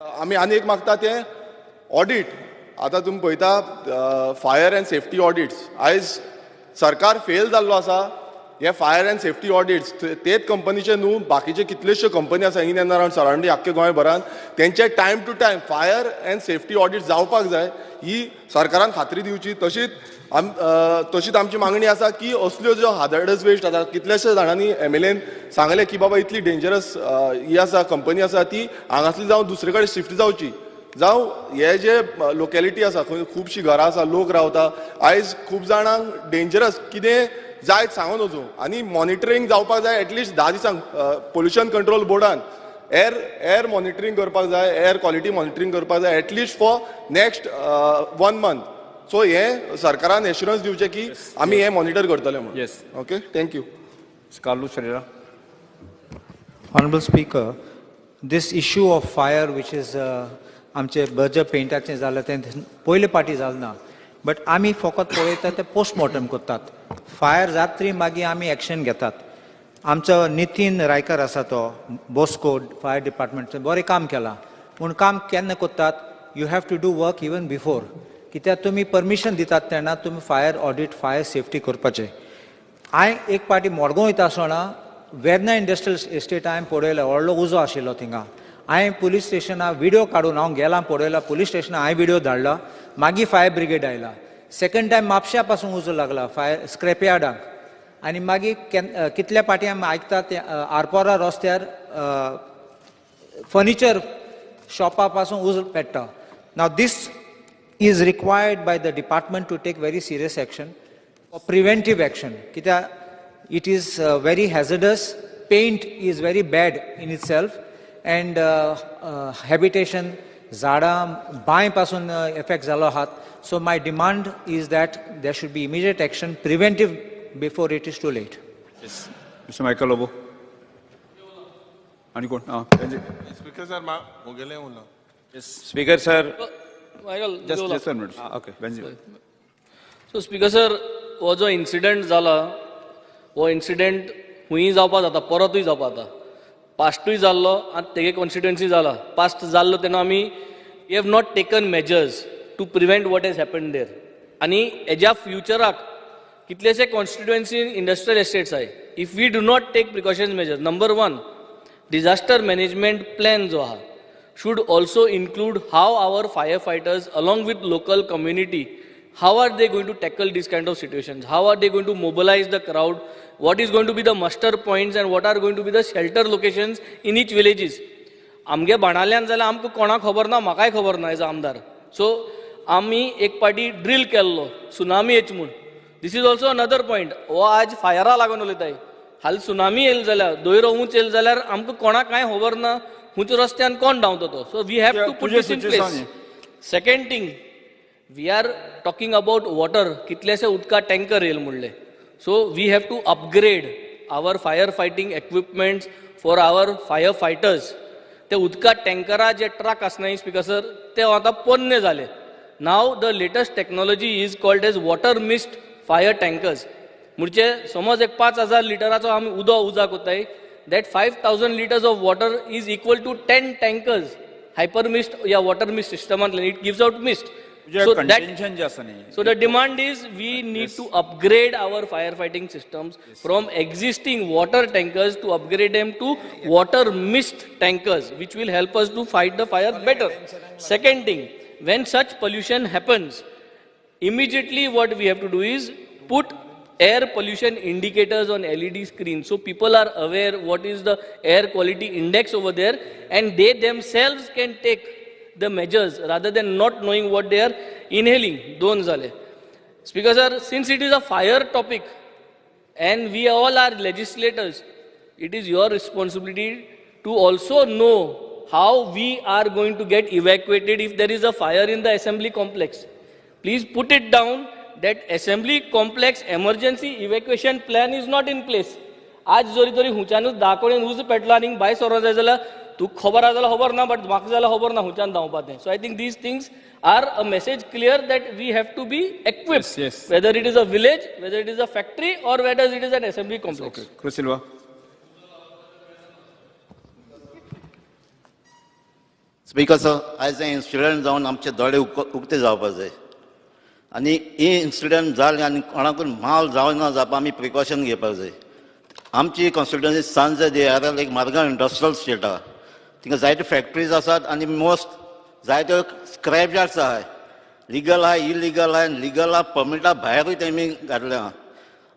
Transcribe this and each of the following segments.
आमी आनी एक मागता तें ऑडिट. आतां तुमी पळयता फायर एंड सेफ्टी ऑडिट्स आयज सरकार फेल जाल्लो आसा. हे फायर एंड सेफ्टी ऑडिट्स तेच कंपनीचे न्हू, बाकीचे कितल्योश्यो कंपनी आसा इन एंड अराउंड सराउंडींग आख्खे गोंयभरान, तेंचे time to time fire and safety audit जावपाक जाय ही सरकारान खात्री दिवची. तशीच आमची मागणी आसा की असल्यो ज्यो हाजर्डस वेस्ट आसा, कितल्याश्या जाणांनी एमएलएन सांगलें की बाबा इतली डेंजरस ही आसा कंपनी आसा ती हांगासली जावन दुसरे कडेन शिफ्ट जावची. जावं हे जे लोकॅलिटी आसा खंय खुबशीं घरां आसा, लोक रावता, आयज खूब जाणांक डेंजरस कितें जायत सांगून वचूं. आनी मॉनिटरींग जावपाक जाय एटलिस्ट 10 दिसांक. पोल्युशन कंट्रोल बोर्डान एअर मॉनिटरींग करपाक जाय, एअर क्वॉलिटी मॉनिटरींग करपाक जाय at least for next 1 month. So हे सरकारान एश्युरन्स दिवचे की आमी हे मॉनिटर करतले म्हणून. Yes. Okay, thank you. Carlos Ferreira. Honorable Speaker, this issue of fire which is आमचे बर्जर पेंटाचें जालें तें पयले पाटी जालें ना, बट आमी फकत पळयता ते पोस्टमॉर्टम करतात. फायर जातरी मागीर आमी एक्शन घेतात. आमचो नितीन रायकर आसा तो बॉस्को फायर डिपार्टमेंटाचें बरें काम केलां, पूण काम केन्ना करतात? You have to do work even before. कित्याक तुमी परमिशन दितात तेन्ना तुमी फायर ऑडिट, फायर सेफ्टी करपाचें. हांवें एक पाटी मडगांव वयता आसतना वेर्ना इंडस्ट्रियल एस्टेट हांवें पळयलो, व्हडलो उजो आशिल्लो थिंगा. हांवें पुलीस स्टेशनाक व्हिडिओ काडून हांव गेलां पळयला, पुलीस स्टेशनाक हांवें व्हिडिओ धाडला. मागीर फायर ब्रिगेड आयला. सेकंड टायम म्हापश्या पासून उजो लागला फायर स्क्रॅप यार्डाक. आनी मागीर कितल्या पाटी आमी आयकता ते आरपोरा रस्त्यार फर्निचर शॉपा पासून उजो पेट्टा. नाव दीस is required by the department to take very serious action for preventive action. It is very hazardous. Paint is very bad in itself, and habitation, zada, bain pasun effects zalo hat. So my demand is that there should be immediate action, preventive, before it is too late. Yes. Mr. Michael Lobo. Speaker sir, Yes. Speaker sir. Michael, just 1 minute. Okay. Benjamin. So Speaker sir, हो जो incident जाला, हो incident हुंय जावपा जाता, परतूय जावपा जाता. पास्टूय जाल्लो आनी तेगे कॉन्स्टिट्युएन्सी जाला. पास्ट जाल्लो तेन्ना आमी we have not taken measures to prevent what has happened there. आनी हेज्या फ्युचराक कितलेशे कॉन्स्टिट्युएन्सी इंडस्ट्रियल एस्टेट्स आहाय. If we do not take precautions measures, number 1, disaster management plan जो आहा should also include how our firefighters along with local community, how are they going to tackle these kind of situations, how are they going to mobilize the crowd, what is going to be the muster points and what are going to be the shelter locations in each villages. आमगे बाणाल्यान जाल्यार आमकां कोणाक खबर ना, म्हाकाय खबर ना age आमदार. सो आमी एक पाटी ड्रील केल्लो सुनामी येच म्हूण. दिस इज ऑल्सो अनदर पॉयंट. हो आज फायरा लागून उलयताय. हाल सुनामी येयली जाल्यार, दोयरो उंच येयली जाल्यार आमकां कोणाक कांय खबर ना हुंच रस्त्यान कोण धांवता तो. So we have to put this in place. Second thing, we are talking about water. कितलेशे उदका टँकर येयले म्हणले. So we have to upgrade our fire fighting equipments for our fire fighters. ते उदका टँकरा जे ट्रक आसनाय स्पीकर सर, ते आतां पोन्ने जाले. Now the latest technology is called as water mist fire tankers. म्हणजे समज एक 5,000 लिटराचो आमी उदो उजा कोत्ताय, that 5,000 liters of water is equal to 10 tankers. Hyper mist या water mist system, it gives out mist. So the demand is we need to upgrade our firefighting systems from existing water tankers to upgrade them to water mist tankers, which will help us to fight the fire better. Second thing, when such pollution happens, immediately what we have to do is put air pollution indicators on LED screens, so people are aware what is the air quality index over there, and they themselves can take the measures rather than not knowing what they are inhaling. Don zale. Speaker sir, since it is a fire topic and we all are legislators, it is your responsibility to also know how we are going to get evacuated if there is a fire in the assembly complex. Please put it down that assembly complex emergency evacuation plan is not in place. आज जोरी तरी हुंच्यानूच दाखोवन उज पेटला आनी भायर सरो जाय जाल्यार तूं खबर आहा जाल्यार खबर ना, बट म्हाका जाल्यार खबर ना हुंच्यान धांवपा तें. So I think these things are a message clear that we have to be equipped, whether it is a village, whether it is a factory or whether it is an assembly complex. Cruz Silva. Speaker sir, आयज हें incident जावन आमचे दोळे उक्ते जावपाक जाय आनी ही incident जाले आनी कोणाकूय माल जावना जावपा आमी प्रिकॉशन घेवपाक जाय. आमची कॉन्स्टिट्युएन्सी सांजे दे आर एक मारगांव इंडस्ट्रियल स्टेट आहा. थिंगा जायत्यो फॅक्टरीज आसात आनी मोस्ट जायत्यो स्क्रॅप यार्ड्स आहाय. लिगल आहा, इलिगल आहा, लिगल आहा, परमिटा भायरूय तेमी घातले आहा.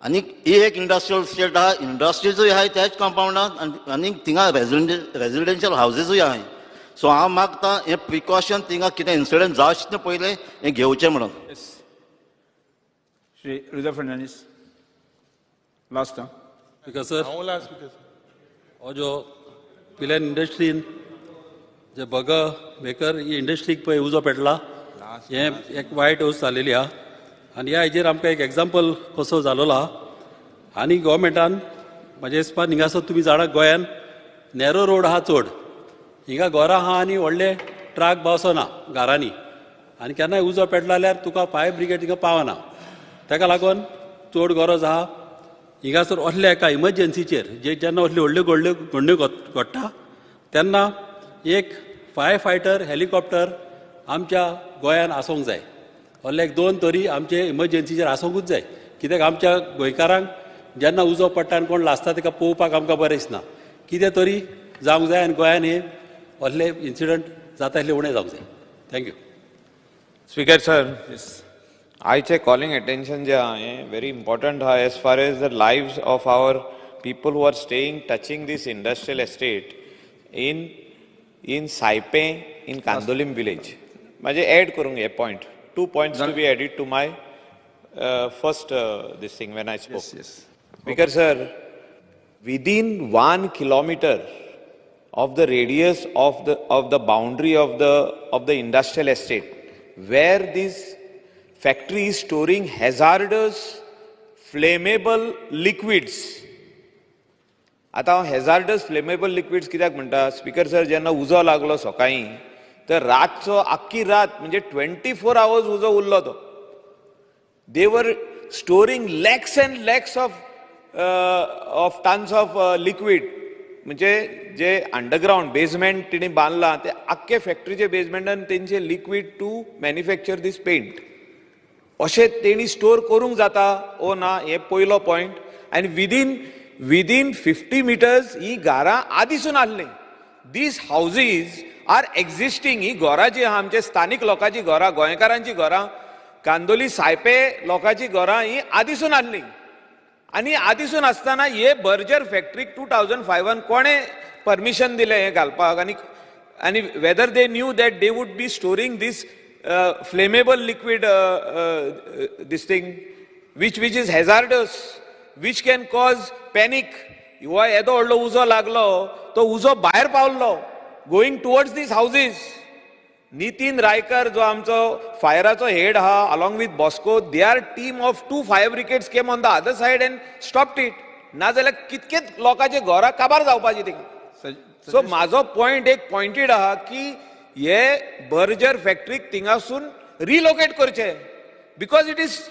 आनी ही एक इंडस्ट्रियल स्टेट आहा, इंडस्ट्रीजूय आहाय त्याच कंपाउंडांत आनी थिंगा रेजिडेन्शियल हावजीसूय आहाय. सो हांव मागतां हें प्रिकॉशन थिंगा कितें इन्सिडंट जावचे पयलें हें घेवचें म्हणून. श्री रिजा फर्नांडीस लास्ट स्पीकर सर, हो जो पिलेन इंडस्ट्रीन जे बर्गर मेकर ही इंडस्ट्रीक पळय उजो पेटला हें एक वायट वस्त जालेली आहा आनी ह्या हेजेर आमकां एक एग्जाम्पल कसो जालोलो आहा. आनी गोवोरमेंटान म्हाज्या हिसपान हिंगासर तुमी जाणा गोंयान नॅरो रोड आहा चड, हिंगा घरां आहा आनी व्हडले ट्राक पावसना घरांनी आनी केन्नाय उजो पेटलो जाल्यार तुका फायर ब्रिगेड थिंगा पावना. ताका लागून चड गरज आहा हिंगासर असल्या एका इमर्जन्सीचेर जेन्ना असल्यो व्हडल्यो घडण्यो घडटा तेन्ना एक फायर फायटर हेलिकॉप्टर आमच्या गोंयान आसूंक जाय. असले एक 2 तरी आमचे इमर्जन्सीचेर आसूंकूच जाय. कित्याक आमच्या गोंयकारांक जेन्ना उजो पडटा आनी कोण लासता ताका पळोवपाक आमकां बरें दिसना. कितें तरी जावंक जाय आनी गोंयान हे असले इन्सिडंट जाता तितले उणें जावंक जाय. थँक्यू. स्पीकर सर, आयचे कॉलिंग अटेंशन जे आहा हें व्हेरी इम्पॉर्टंट आहा as far as the lives of our people who are staying touching these industrial estate in Saipe in Candolim village. म्हाजे एड करूंक हे point 2 points to be added to my first this thing when I spoke. Speaker sir, within 1 kilometer of the radius of the boundary of the industrial estate, where this factory is storing hazardous flammable liquids. आता हांव hazardous flammable liquids कित्याक म्हणटा speaker sir, जेन्ना उजो लागलो सकाळीं तर रातचो आख्खी रात म्हणजे 24 hours उजो उरलो तो. They were storing lakhs and lakhs of tons of liquid. म्हणजे जे अंडरग्राउंड बेसमेंट तिणी बांदला ते आख्खे फॅक्टरीचे बेसमेंटान तेंचे liquid to manufacture this paint अशें तेणी स्टोर करूंक जाता ओ ना, हे पयलो पॉयंट. आनी विदीन 50 meters ही घरां आदींसून आसलीं. दीस हावजीस आर एक्झिस्टिंग. ही घरां जी आहा आमचे स्थानीक लोकांची घरां, गोंयकारांची घरां, कांदोली सायपे लोकांची घरां ही आदींसून आसलीं. आनी आदींसून आसतना हे बर्जर फॅक्टरीक 2005 कोणे परमिशन दिलें हें घालपाक. आनी whether they knew that they would be storing these flammable liquid this thing which is hazardous, which can cause panic. हो येदो व्हडलो उजो लागलो, तो उजो भायर पावलो गोईंग टुवर्ड्स दीस हाऊसेस. नितीन रायकर जो आमचो फायराचो हेड आहा along with Bosco, their team of 2 fire brigades came on the other side and stopped it. नाजाल्यार कितकेच लोकांचे घरां काबार जावपाची थिंगा. सो म्हाजो पॉयंट एक पॉयंटेड आहा की हे बर्जर फॅक्टरीक थिंगासून रिलोकेट करचे, because it is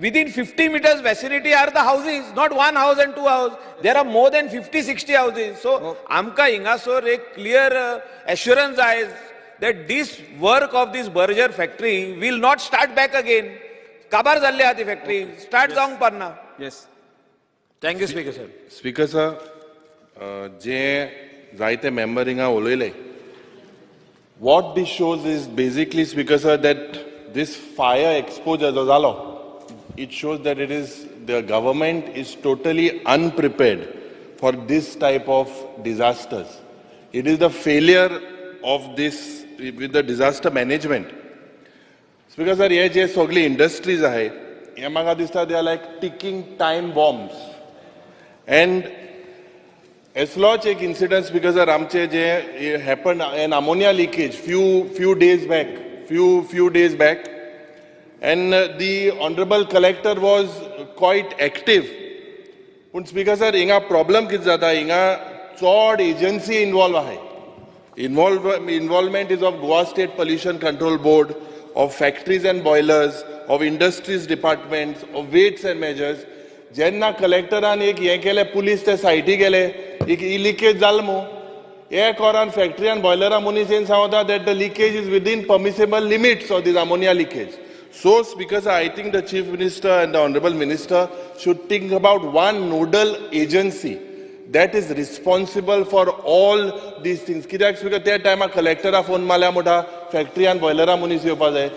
within 50 meters vicinity are the houses, not 1 house and 2 houses. There are more than 50-60 houses. So amka hingasor a clear assurance is that this work of this Berger factory will not start back again. Kabar jalle ati factory start जावंक parna. Yes. Thank you, Speaker sir. Speaker sir, जे जायते member हिंगा उलयले, what this shows is basically, Speaker sir, that this fire exposure जो जालो, it shows that the government is totally unprepared for this type of disasters. It is the failure of this with the disaster management. Speaker sir, हे जे सगळी industries आहे, हे म्हाका दिसता they are like ticking time bombs. And असलोच एक incident, Speaker sir, आमचे जे happened an ammonia leakage few days back. And the Honorable Collector was quite active. But Speaker sir, हिंगा problem कित जाता, हिंगा चड agency involve आहे. Involvement is of Goa State Pollution Control Board, of factories and boilers, of industries departments, of weights and measures. जेन्ना कलेक्टरान एक हे केले, पुलीस ते सायटी गेले, एक leakage जाल मो, हे कोरान फॅक्टरी आनी बॉयलरा मनीस येवन सांगता that the leakage is within permissible limits of this ammonia leakage. So, Speaker, sir, I think the Chief Minister and the Honorable Minister should think about one nodal agency that is responsible for all these things. Kidak Speaker, त्या टायमार कलेक्टरा phone मारल्या मोठा factory आनी बॉयलरा मनीस येवपा जाय.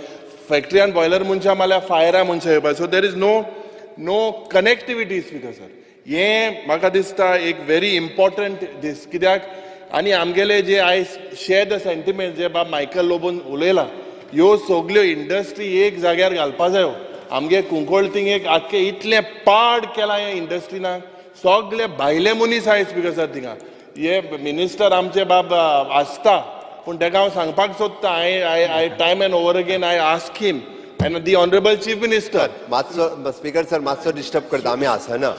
Factory आनी boiler मनशां मारल्या फायरा मनशां येवपा. So there is no connectivity, Speaker, sir. हे म्हाका दिसता एक व्हेरी इम्पॉर्टंट दीस कित्याक आनी आमगेले जे आय शेअर द सेंटिमेंट जे बाब मायकल लोबोन उलयला ह्यो सगल्यो इंडस्ट्री एक जाग्यार घालपा जायो. आमगे कुंकळ थिंग आख्खे इतलें पाड केलां ह्या इंडस्ट्रीनाक सगळे भायले मनीस आहाय स्पीकर सर थिंगा. हे मिनिस्टर आमचे बाब आसता पूण ताका हांव सांगपाक सोदता I time end over again I ask him and the honourable chief minister मातसो स्पीकर सर मातसो डिस्टर्ब करता आमी आसना.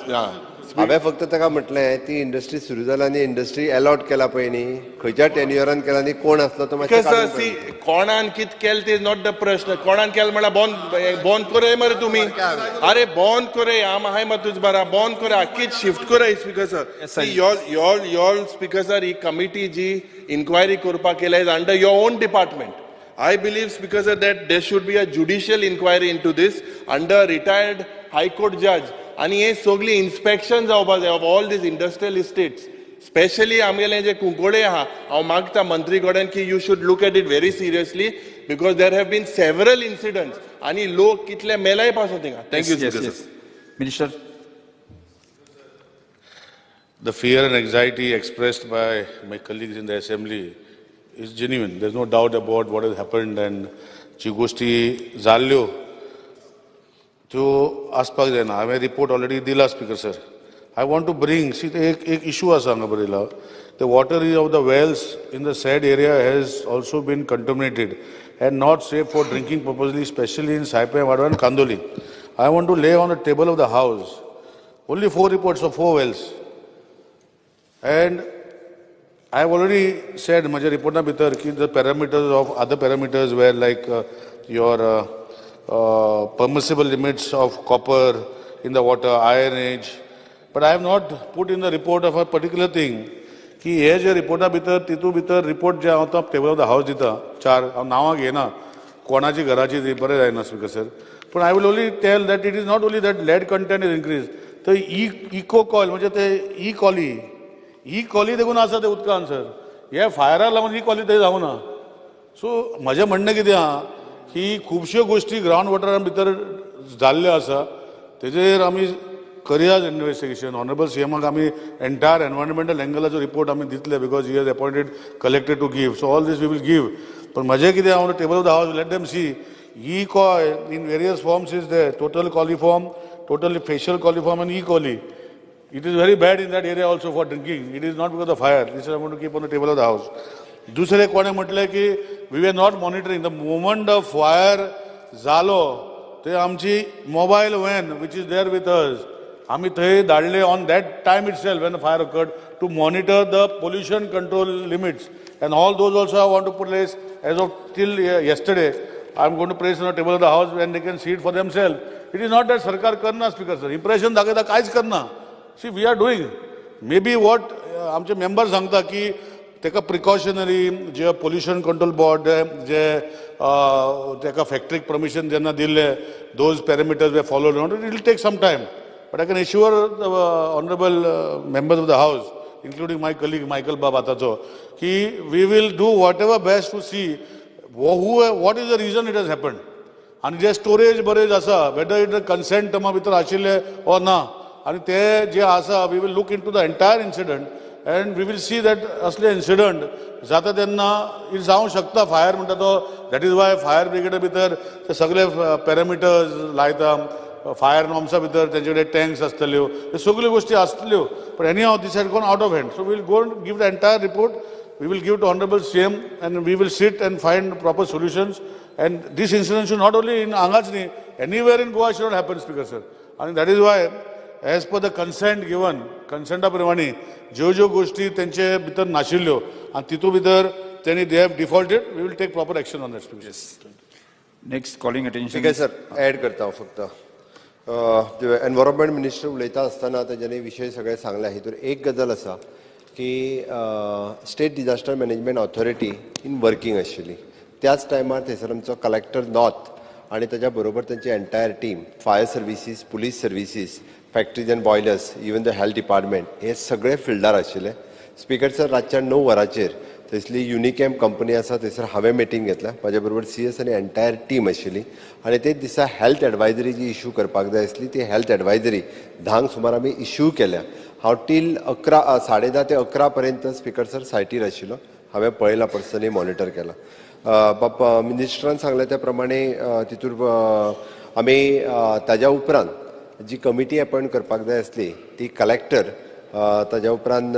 हांवें फक्त ताका म्हटलें ती इंडस्ट्री सुरू जाला आनी इंडस्ट्री अलॉट केला पळय न्ही खंयच्या टेन्युअरान केला न्ही कोण आसलो तो मातशें कोणान कित केलें ते इज नॉट द प्रश्न. कोणान केलें म्हळ्यार बंद करे मरे तुमी. अरे बंद करे आम आहाय मरे तुज बारा बंद करे आख्खीच शिफ्ट करे speaker sir. Your speaker sir ही कमिटी जी इन्क्वायरी करपाक केल्या is under your own department. I believe, Speaker sir, that there should be a judicial inquiry into this under retired High Court judge. And हे सगळी inspection जावपा जाय of all these industrial estates. Especially आमगेले जे कुंकोळे आहा हांव मागता मंत्री कडेन की you should look at it very seriously because there have been several incidents आणि लोक कितले मेलाय पासून थिंगा. Thank you, Speaker sir. Minister. The fear and anxiety expressed by my colleagues in the assembly is genuine. There's no doubt about what has happened and जी गोष्टी जाल्ल्यो त्यो आसपाक जायना. हांवें रिपोर्ट ऑलरेडी दिला speaker sir. I want to bring, see एक issue आसा हांगा बरयला. The water of the wells in the said area has also been contaminated and not safe for drinking purposely, especially in Saipai, Vadwa and Kandoli. I want to lay on the table of the house only 4 reports of 4 wells. And I have already said, माझ्या रिपोर्टा भितर की the parameters of other parameters were like your permissible limits of copper in the water, iron age. But I have not put in the report of a particular thing की हे जे रिपोर्टा भितर तितू भितर report जे हांव टेबल ऑफ द हावस दिता 4 हांव नांवां घेना कोणाची घराची ती बरें जायना स्पीकर सर. पूण I will only tell that it is not only that lead content is increase. तर इको कॉल म्हणजे ते ही कॉली देखून आसा ते उदकान सर. हे फायराक लागून ही कॉली थंय जावना. सो म्हजें म्हणणें कितें आहा की खुबश्यो गोश्टी ग्रावंड वॉटरा भितर जाल्ल्यो आसा तेजेर आमी करियाज इन्व्हेस्टिगेशन. ऑनरेबल सीएमाक आमी एंटायर एनवायरमेंटल एंगलाचो रिपोर्ट आमी दितले because he has appointed collected to give. So all this we will give. पण म्हजें कितें हांव table of the house let them see E coli in various forms is there. Total coliform, total faecal coliform and E-coli. It is very bad in that area also for drinking. It is not because of fire. This I want to keep on the table of the house. दुसरे कोणे म्हटलें की we were not monitoring. The moment the fire जालो ते आमची mobile van which is there with us आमी थंय धाडले on that time itself when the fire occurred to monitor the pollution control limits. And all those also I want to put place as of till yesterday. I am going to place on the table of the house when they can see it for themselves. It is not that सरकार करना speaker sir. Impression दाखयता कांयच करना. See, we are doing. Maybe what आमचे member सांगता की तेका precautionary जे पोल्युशन कंट्रोल बोर्ड जे तेका फॅक्टरीक परमिशन जेन्ना दिल्ले those parameters were followed. It will take some time. But I can assure the honorable members of the house, including my colleague Michael Babatacho, ki we will do whatever best to see what is the reason it has happened. And जे storage barrage आसा, whether it is consent टर्मा भितर आशिल्ले or ना. आणि ते जे आसा we will look into the entire incident and we will see that असले इन्सिडंट जाता तेन्ना इट जावंक शकता. फायर म्हणटा तो दॅट इज वाय फायर ब्रिगेडा भितर ते सगळे पॅरामिटर्स लायता. फायर नॉर्म्सा भितर तेंचे कडेन टँक्स आसतल्यो ह्यो सगळ्यो गोश्टी आसतल्यो. पण anyhow these had gone out of hand. So we will go and give the entire report. We will give to honourable CM and we will sit and find proper solutions. And these incident should not only in हांगाच न्ही anywhere in Goa should not happen speaker sir. आणि that is why as per the consent given, consent प्रमाणे ज्यो गोष्टी तेंचे भितर नाशिल्ल्यो आणि तितू भितर त्यांनी they have defaulted, we will take proper action on that. Next calling attention. ठीक आहे सर, ऍड करता हांव फक्त एनवायरमेंट मिनिस्टर उलयता आसतना तेज्यानी विशय सगळे सांगला. हितून एक गजाल आसा की state disaster management authority in working आशिल्ली. त्याच टायमार थंयसर आमचो कलेक्टर नॉर्थ आनी ताच्या बरोबर तांची entire team, fire services, police services, factories end boilers, even the health department, हे सगळे फिल्डार आशिल्ले. स्पीकर सर, रातच्या 9 वरांचेर थंयसली युनिकॅम कंपनी आसा थंयसर हांवें मिटींग घेतल्या. म्हाज्या बरोबर CS आनी एंटायर टीम आशिल्ली आनी तेच दिसा हेल्थ एडवायजरी जी इश्यू करपाक जाय आसली ती हेल्थ एडवायजरी 10 सुमार आमी इश्यू केल्या. हांव टील 10:30 ते 11 पर्यंत स्पीकर सर सायटीर आशिल्लो. हांवें पळयलां, पर्सनली मॉनिटर केलां. बाबा मिनिस्टरान सांगले त्या प्रमाणे तितूर आमी ताज्या उपरांत जी कमिटी अपॉयंट करपाक जाय आसली ती कलेक्टर, ताज्या उपरांत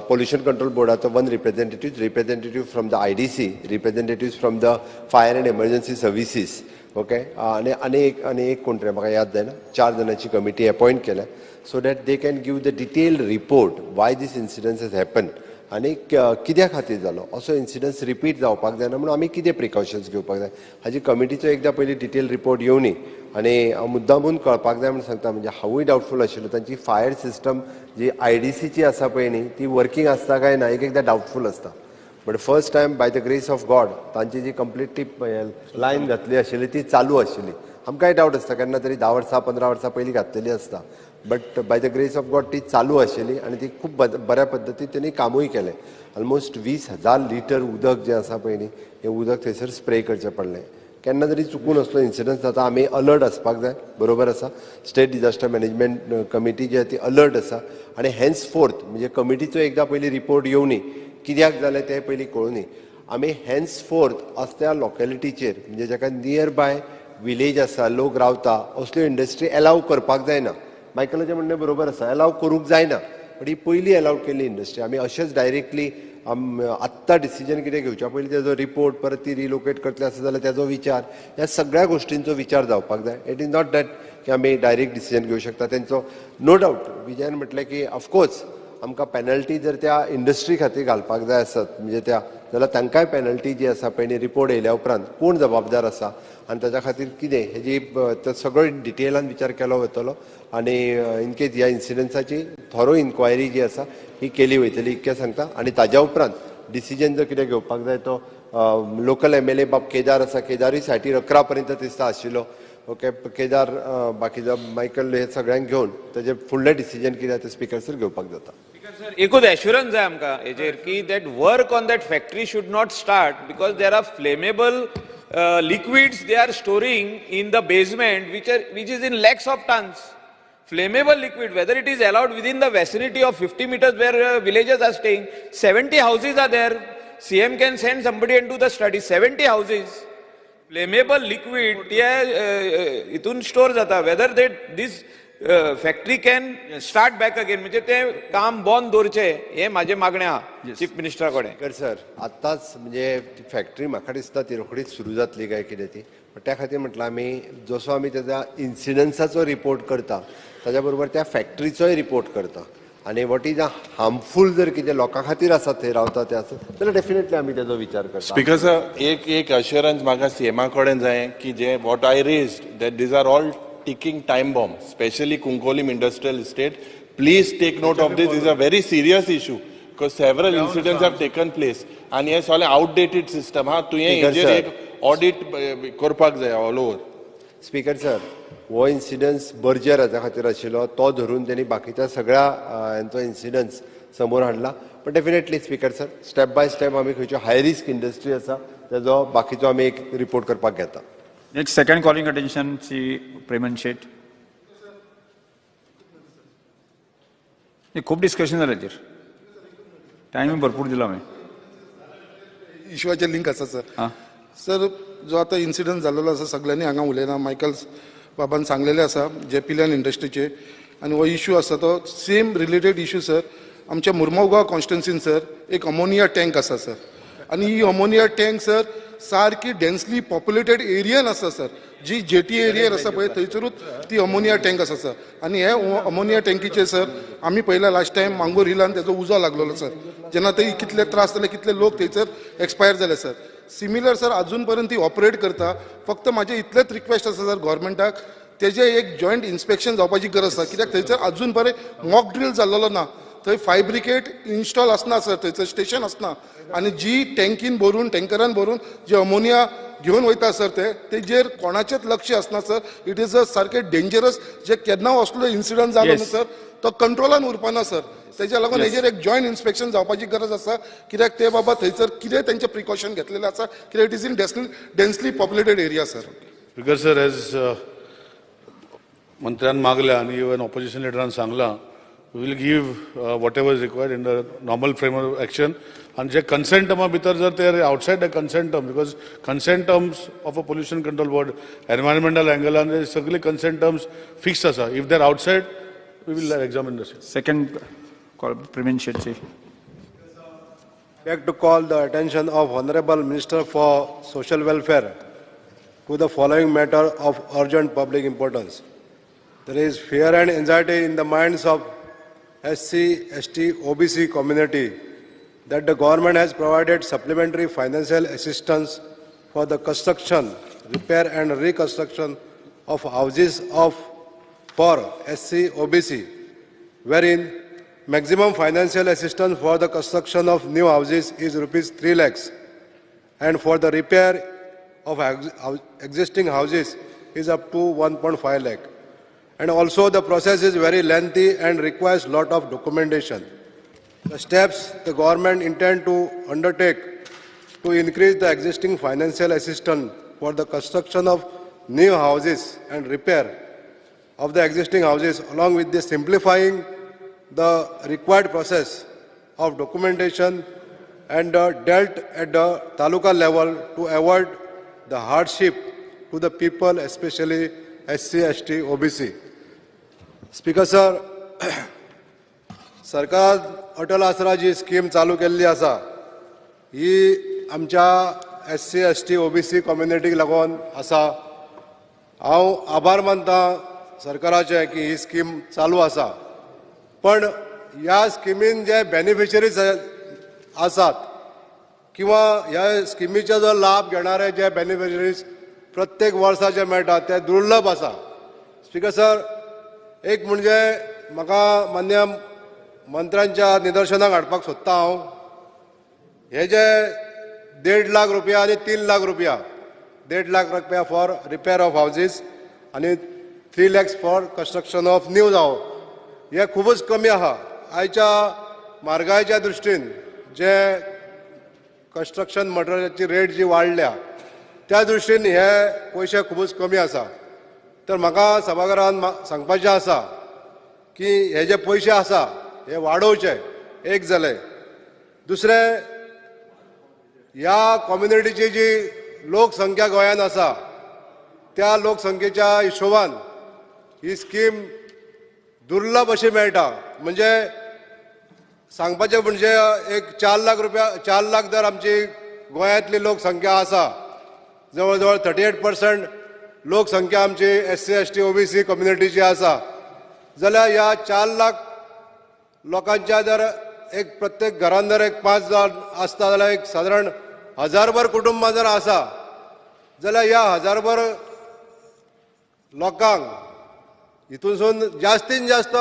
पोल्युशन कंट्रोल बोर्डाचो 1 representative from the IDC, representative from the fire and emergency services, okay, आनी एक कोण रे म्हाका याद जायना, 4 जाणांची कमिटी अपॉयंट केल्या so that they can give the detailed report why these incidents has happen आनी कित्या खातीर जालो, असो इन्सिडंट्स रिपीट जावपाक जायना म्हणून आमी कितें प्रिकॉशन्स घेवपाक जाय हाजी कमिटीचो एकदां पयलीं डिटेल रिपोर्ट येवनी. आनी मुद्दामून कळपाक जाय म्हणून सांगता, म्हणजे हांवूय डावटफूल आशिल्लो तांची फायर सिस्टम जी IDCची आसा पळय न्ही ती वर्किंग आसता काय ना एकदां डावटफूल आसता. But first time by the grace of God तांची जी कंप्लिटली लायन घातली आशिल्ली ती चालू आशिल्ली. आमकांय डावट आसता केन्ना तरी 10 वर्सां 15 वर्सां पयलीं घातलेली आसता, but by the grace of God ती चालू आशिल्ली आनी ती खूब बऱ्या पद्दतीन तेणी कामूय केलें. ऑलमोस्ट 20,000 लिटर उदक जें आसा पळय न्ही हें उदक थंयसर स्प्रे करचें पडलें. केन्ना तरी चुकून असलो इन्सिडंट जाता, आमी अलर्ट आसपाक जाय, बरोबर आसा. स्टेट डिजास्टर मॅनेजमेंट कमिटी जी आसा ती अलर्ट आसा आनी हेन्स फोर्थ म्हणजे कमिटीचो एकदां पयलीं रिपोर्ट येवनी, कित्याक जालें तें पयलीं कळुनी. आमी हेन्स फोर्थ असल्या लोकेलिटीचेर म्हणजे जाका नियर बाय विलेज आसा, लोक रावता, असल्यो इंडस्ट्री एलाव करपाक जायना. मायकलाचें म्हणणें बरोबर आसा, एलाव करूंक जायना, बट ही पयलीं एलाव केल्ली इंडस्ट्री. आमी अशेंच डायरेक्टली आत्तां डिसिजन कितें घेवच्या पयलीं तेजो रिपोर्ट, परत ती रिलोकेट करतले आसा जाल्यार तेजो विचार, ह्या सगळ्या गोश्टींचो विचार जावपाक जाय. इट इज नॉट दॅट की आमी डायरेक्ट डिसिजन घेवंक शकता. तेंचो नो डावट विजयान म्हटलें की ऑफकोर्स आमकां पेनल्टी जर त्या इंडस्ट्री खातीर घालपाक जाय आसत म्हणजे त्या, जाल्यार तांकांय पेनल्टी जी आसा पळय न्ही रिपोर्ट येयल्या उपरांत कोण जबाबदार आसा आनी ताच्या खातीर कितें हेजी सगळो डिटेलान विचार केलो वतलो आनी इनकेस ह्या इन्सिडंट्साची थोरो इन्क्वायरी जी आसा ही केली वयतली इतकें सांगता. आनी ताज्या उपरांत डिसिजन जर कितें घेवपाक जाय तो लोकल MLA बाब केदार आसा, केदारूय सायटीर 11 पर्यंत दिसता आशिल्लो, ओके. केदार बाकीचो मायकल हे सगळ्यांक घेवन ताजें फुडलें डिसिजन कितें तें स्पिकर सर घेवपाक जाता. एकूच एश्युरन्स जाय आमकां हेजेर की that work on that factory should not start because there are flammable liquids they are storing in the basement which is in lakhs of tons. Flammable liquid, whether it is allowed within the vicinity of 50 meters where villagers are staying, 70 houses are there. CM can send somebody and do the study. 70 houses. Flammable liquid, itun store jata. Whether this factory can start back again म्हणजे ते काम बंद दवरचे हे माझे मागणे आहा chief मिनिस्टरा कडेन. सर आतांच म्हणजे ती फॅक्टरी म्हाका दिसता ती रोखडीच सुरू जातली काय कितें ती, त्या खातीर म्हटलं आमी जसो आमी तेजा इन्सिडंट्साचो रिपोर्ट करता ताच्या बरोबर त्या फॅक्टरीचोय रिपोर्ट करता आनी वॉट इज हार्मफूल जर कितें लोकां खातीर आसा थंय रावता ते आसत जाल्यार डेफिनेटली आमी तेजो विचार करता. स्पीकर सर, एक अश्युरन्स म्हाका CMA कडेन जाय की जे what I raised that these are all ticking time bomb, especially Kunkolim Industrial Estate. Please take note of this. This is a very serious issue because several incidents have taken place. And yes, all outdated system. Ha, tu ye audit korpak jay all over. Speaker sir, हो incidence Berger हाच्या खातीर आशिल्लो तो धरून त्यांनी बाकीच्या सगळ्या यांचो इन्सिडंट्स समोर हाडला. पण definitely speaker sir step by step आमी खंयच्यो हाय रिस्क इंडस्ट्री आसा तेजो बाकीचो आमी एक रिपोर्ट करपाक घेता. Next, second calling attention, Sri Preman Shet. खूप डिस्कशन झालं याचेर, टायम भरपूर दिला हांवें. इश्यूचे लिंक आसा सर. सर जो आता इन्सिडंट जाल्लो आसा सगळ्यांनी हांगा उलयना, मायकल्स बाबान सांगलेले आसा जे पिल्यान इंडस्ट्रीचे, आनी हो इश्यू आसा तो सेम रिलेटेड इश्यू सर. आमच्या मुर्मुगांव कॉन्स्टिट्युन्सीन सर एक अमोनिया टँक आसा सर, आनी ही अमोनिया टँक सर सारकी डेन्सली पॉप्युलेटेड एरियन आसा सर, जी जेटी एरियन आसा पळय थंयसरूच ती अमोनिया टँक आसा सर. आनी हे अमोनिया टँकीचे सर आमी पयला लास्ट टायम मांगूर हिलान तेजो उजो लागलेलो सर, जेन्ना थंय कितले त्रास जाले कितले लोक थंयसर एक्सपायर जाले सर. सिमिलर सर अजून पर्यंत ती ऑपरेट करता. फक्त म्हाजे इतलेच रिक्वेस्ट आसा सर गव्हर्मेंटाक, तेजे एक जॉयंट इन्स्पेक्शन जावपाची गरज आसा, कित्याक थंयसर अजून पर्यंत मॉक ड्रील जाल्लो ना. थंय फायर ब्रिगेड इन्स्टॉल आसना सर, थंयसर स्टेशन आसना, आनी जी टँकीन भरून टँकरान भरून जे अमोनिया घेवन वयता सर तेजेर कोणाचेच लक्ष आसना सर. इट इज अ सारकें डेंजरस. जे केन्ना असलो इन्सिडंट जालो न्हू सर तो कंट्रोलान उरपाना सर. तेज्या लागून हेजेर एक जॉयंट इन्स्पेक्शन जावपाची गरज आसा, कित्याक ते बाबा थंयसर कितें तेंचे प्रिकॉशन घेतलेले आसा, कित्याक it is in densely populated area sir. Because sir, as मंत्र्यान मागल्या आणि इवन ऑपोजिशन लिडरान सांगला, we will give whatever is required in the normal frame of action. आणि जे कन्सेंट टर्मा भितर जर ते outside the consent term, because consent terms of a pollution control board environmental एंगलान सगळे कन्सेंट टर्म्स फिक्स आसा. If they are outside we will examine the same. Second call Praveen Shetty. beg to call the attention of Honorable Minister for Social Welfare to the following matter of urgent public importance. There is fear and anxiety in the minds of SC, ST, OBC community that the government has provided supplementary financial assistance for the construction, repair and reconstruction of houses for SC, OBC, wherein maximum financial assistance for the construction of new houses is rupees 3 lakhs and for the repair of existing houses is up to 1.5 lakh. And also the process is very lengthy and requires lot of documentation. The steps the government intend to undertake to increase the existing financial assistance for the construction of new houses and repair of the existing houses, along with the simplifying the required process of documentation and dealt at the taluka level to avoid the hardship to the people, especially SC, ST, OBC. Speaker sir, सरकार अटल आसरा जी scheme चालू केल्ली आसा ही आमच्या SC, ST, OBC कम्युनिटीक लागून आसा. हांव आभार मानता सरकाराचे की ही स्कीम चालू आसा. पण ह्या स्किमीन जे बेनिफिशरीज आसात किंवा ह्या स्किमीचे जो लाभ घेणारे जे बेनिफिशरीज प्रत्येक वर्सा जे मेळटा ते दुर्लभ आसा. स्पीकर सर, एक म्हणजे म्हाका मान्य मंत्र्यांच्या निदर्शनाक हाडपाक सोदता हांव, हे जे 1.5 लाख रुपया आनी 3 लाख रुपया, 1.5 लाख रुपया फॉर रिपेर ऑफ हाऊजीस आनी 3 lakhs for construction of new house, हे खूबच कमी आहा. आयच्या म्हारगायेच्या दृश्टीन जे कंस्ट्रक्शन मटेरियलाची रेट जी वाडल्या त्या दृश्टीन हे पयशे खूबच कमी आसा. तर म्हाका सभाघरान सांगपाचें आसा की हे जे पयशे आसा हे वाडोवचे, एक जालें. दुसरें, ह्या कम्युनिटीची जी लोकसंख्या गोंयांत आसा त्या लोकसंख्येच्या हिशोबान ही स्कीम दुर्लभ अशी मेळटा. म्हणजे सांगपाचें म्हणजे एक 4 लाख रुपया, 4 लाख जर आमची गोंयांतली लोकसंख्या आसा, जवळ जवळ 38% लोकसंख्या आमची SC, ST, OBC कम्युनिटीची आसा, जाल्यार ह्या 4 लाख लोकांच्या जर एक प्रत्येक घरान जर एक 5 जाण आसता जाल्यार एक सादारण 1000भर कुटुंबां जर आसा जाल्यार ह्या 1000भर लोकांक हितूनसून जास्तीत जास्त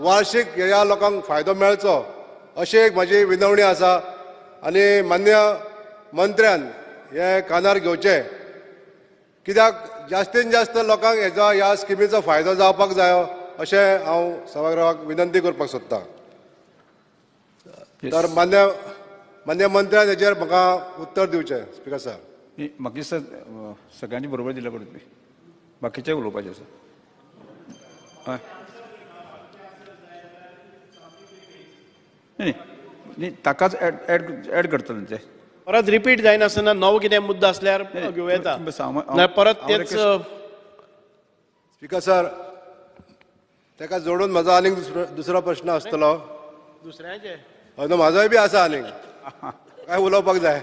वार्षिक ह्या लोकांक फायदो मेळचो अशी एक म्हजी विनवणी आसा. आनी मान्य मंत्र्यान हे कानार घेवचे, कित्याक जास्तीत जास्त लोकांक हेजो ह्या स्किमीचो फायदो जावपाक जायो अशें हांव सभागृहाक विनंती करपाक सोदतां. तर मान्य मंत्र्यान हेजेर म्हाका उत्तर दिवचें. स्पिकर सर, म्हाका दिसता सगळ्यांची बरोबर दिल्या पडटली, बाकीचे उलोवपाचें आसा. नाही ताकाच ऍड करतले ते. परत रिपीट जायनासतना नवो कितें मुद्दो असल्यार घेवं येता, परत तेच. स्पिकर सर, ताका जोडून म्हजो आनीक दुसरो प्रश्न आसतलो. दुसऱ्याचे हय, म्हाजोय बी आसा आनीक काय उलोवपाक जाय.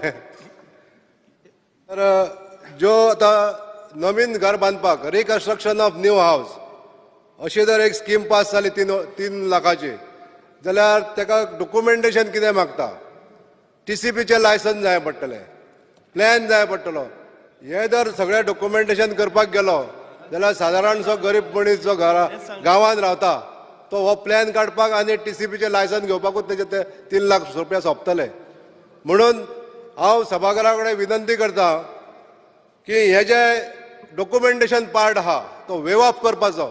तर ज्यो आतां नवीन घर बांदपाक, रिकन्स्ट्रक्शन ऑफ न्यू हाऊस अशी जर एक स्कीम पास जाली 3 लाखाची, जाल्यार ताका डॉक्युमेंटेशन कितें मागता? TCPचें लायसन्स जाय पडटलें, प्लॅन जाय पडटलो. हे जर सगळें डॉक्युमेंटेशन करपाक गेलो जाल्यार सादारणसो गरीब मनीस जो गांवांत रावता तो हो प्लॅन काडपाक आनी TCPचें लायसन घेवपाकूच तेजे ते 3 लाख रुपया सोंपतले. म्हणून हांव सभाघरा कडेन विनंती करता की हे जे डॉक्युमेंटेशन पार्ट आहा तो वेव ऑफ करपाचो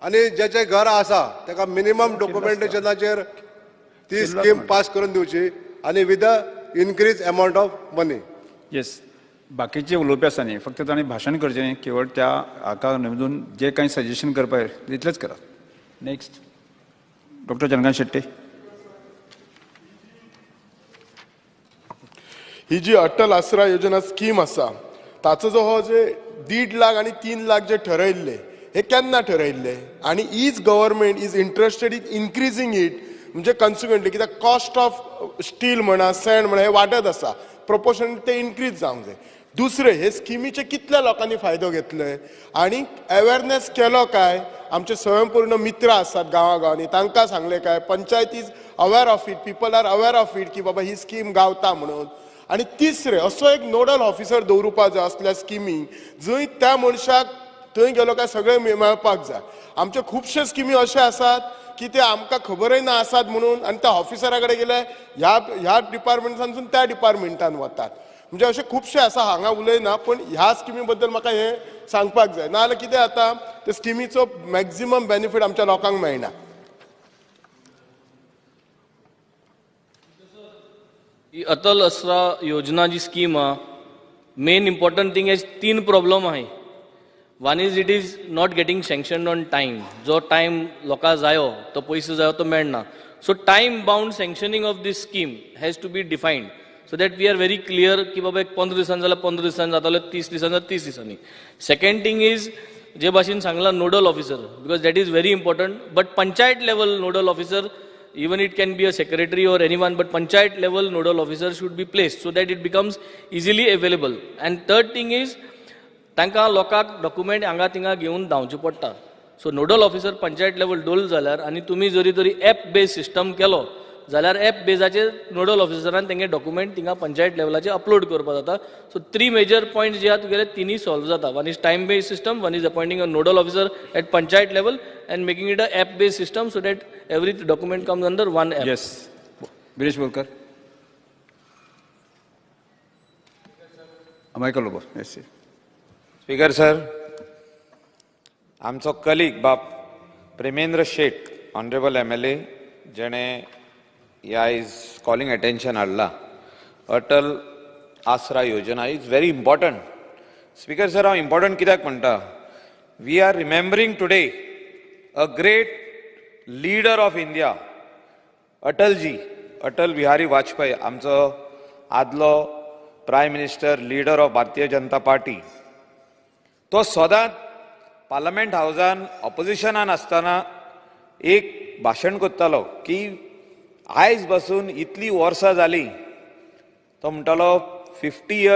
आनी जेचे घर आसा ताका मिनिमम डॉक्युमेंटेशनाचेर ती स्कीम पास करून दिवची आनी with the increase amount of money. Yes, बाकीचे उलोवपी आसा न्ही, फक्त ताणें भाशण करचें, केवळ त्या हाका निवडून जे काही सजेशन करपा तितलेंच करा. Next doctor Chandrakant Shetty. ही जी अटल आसरा योजना स्कीम आसा ताचो जो हो जे 1.5 लाख आणि 3 लाख जे ठरयल्ले हे केन्ना ठरयल्ले आणि is government is interested in increasing it म्हणजे कन्सिक्वेंटली कित्याक कॉस्ट ऑफ स्टील म्हणा सँड म्हणा हे वाडत आसा प्रोपोर्शन ते इन्क्रीज जावंक जाय. दुसरे हे स्किमीचे कितल्या लोकांनी फायदो घेतले आणि अवेअरनेस केलो काय, आमचे स्वयंपूर्ण मित्र आसात गांवागांवांनी तांकां सांगले काय, पंचायती is aware of it, people are aware of it की बाबा ही स्कीम गावता म्हणून. आणि तिसरे असो एक नोडल ऑफिसर दवरुपा जाय असल्या स्किमीक जंय त्या मनशाक थंय गेलो काय सगळें मेळपाक जाय. आमचे खुबशे स्किमी अशे आसात की ते आमकां खबरय ना आसात म्हणून आनी त्या ऑफिसरा कडेन गेले ह्या डिपार्टमेंटानसून त्या डिपार्टमेंटान वतात. म्हणजे अशे खुबशे आसा, हांगा उलयना, पण ह्या स्किमी बद्दल म्हाका हें सांगपाक जाय, नाजाल्यार कितें जाता ते स्किमीचो मॅक्झिमम बेनिफीट आमच्या लोकांक मेळना. ही अटल आसरा योजना जी स्कीम हा, main important thing has 3 problem आहे. One is it is not getting sanction on time. जो टायम लोकांक जायो तो पयसो जायो तो मेळना. So time bound sanctioning of these scheme has to be defined so that we are very clear की बाबा एक 15 दिसांनी जाल्यार 15 दिसांनी जातालो, 30 दिसांनी जाल्यार 30 दिसांनी. सेकंड थिंग इज जे भाशेन सांगला nodal officer, because that is very important. But panchayat level nodal officer, even it can be a secretary or anyone, but panchayat level nodal officer should be placed so that it becomes easily available. And third thing is तांकां लोकांक document हांगा थिंगा घेवन धांवचे पडटा. So nodal officer panchayat level डोल जाल्यार आनी तुमी जरी तरी एप बेज सिस्टम केलो जाल्यार एप बेजाचेर नोडल ऑफिसरान तेंगे डॉक्युमेंट थिंगा पंचायत लेवलाचेर अपलोड करपाक जाता. सो 3 मेजर पॉयंट्स जे आहा तुगेले 3 सॉल्व जाता. One is time based system, one is appointing a nodal officer eight panchayat level and making it a app based system so that every document comes under one app. Yes, Vinesh Bolkar. Michael Lobo. Yes, sir. Speaker sir, आमचो colleague बाप Premendra Shet, honourable MLA, जेणे ह्या is calling attention हाडला. Atal Aasra Yojana is very important. Speaker sir, हांव important कित्याक म्हणटा, we are remembering today a great leader of India, Atalji, Atal Bihari Vajpayee, आमचो आदलो prime minister, leader of Bharatiya Janata party. तो सदांच पार्लमेंट हावजान ऑपोजिशनान आसतना एक भाशण करतालो की आयज पासून इतली वर्सां जालीं, तो म्हणटालो 50 years